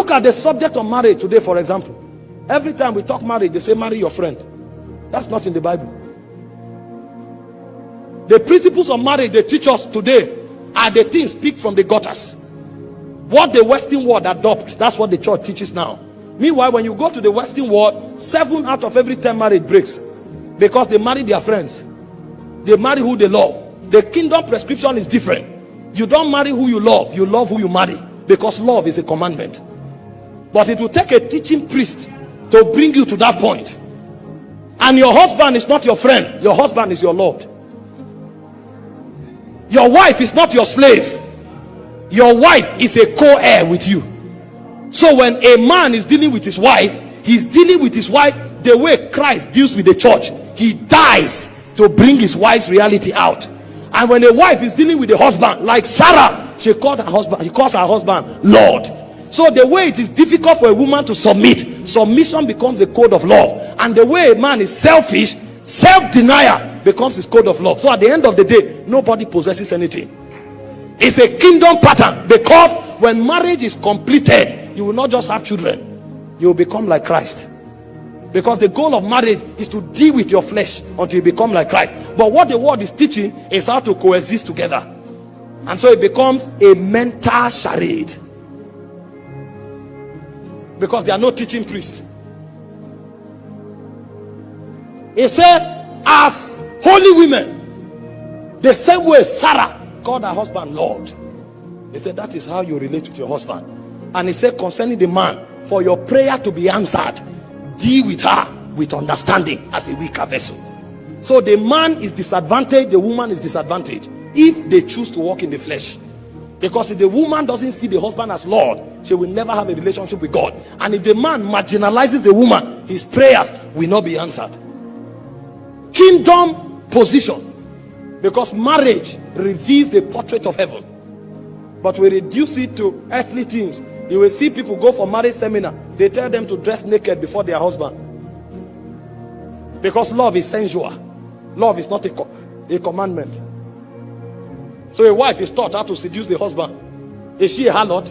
Look at the subject of marriage today, for example. Every time we talk marriage, they say marry your friend. That's not in the Bible. The principles of marriage they teach us today are the things picked from the gutters. What the Western world adopt, that's what the church teaches now. Meanwhile, when you go to the Western world, 7 out of every 10 marriage breaks because they marry their friends. They marry who they love. The kingdom prescription is different. You don't marry who you love who you marry, because love is a commandment. But it will take a teaching priest to bring you to that point. And your husband is not your friend. Your husband is your Lord. Your wife is not your slave. Your wife is a co-heir with you. So when a man is dealing with his wife, he's dealing with his wife the way Christ deals with the church. He dies to bring his wife's reality out. And when a wife is dealing with the husband, like Sarah, she calls her husband Lord. So the way it is difficult for a woman to submit, submission becomes the code of love. And the way a man is selfish, self-denial becomes his code of love. So at the end of the day, nobody possesses anything. It's a kingdom pattern, because when marriage is completed, you will not just have children, you will become like Christ. Because the goal of marriage is to deal with your flesh until you become like Christ. But what the world is teaching is how to coexist together. And so it becomes a mental charade, because there are no teaching priests. He said, as holy women, the same way Sarah called her husband Lord. He said, that is how you relate with your husband. And he said, concerning the man, for your prayer to be answered, deal with her with understanding as a weaker vessel. So the man is disadvantaged, the woman is disadvantaged if they choose to walk in the flesh. Because if the woman doesn't see the husband as Lord, she will never have a relationship with God. And if the man marginalizes the woman, his prayers will not be answered. Kingdom position. Because marriage reveals the portrait of heaven, but we reduce it to earthly things. You will see people go for marriage seminar, they tell them to dress naked before their husband, because love is sensual. Love is not a commandment. So a wife is taught how to seduce the husband. Is she a harlot?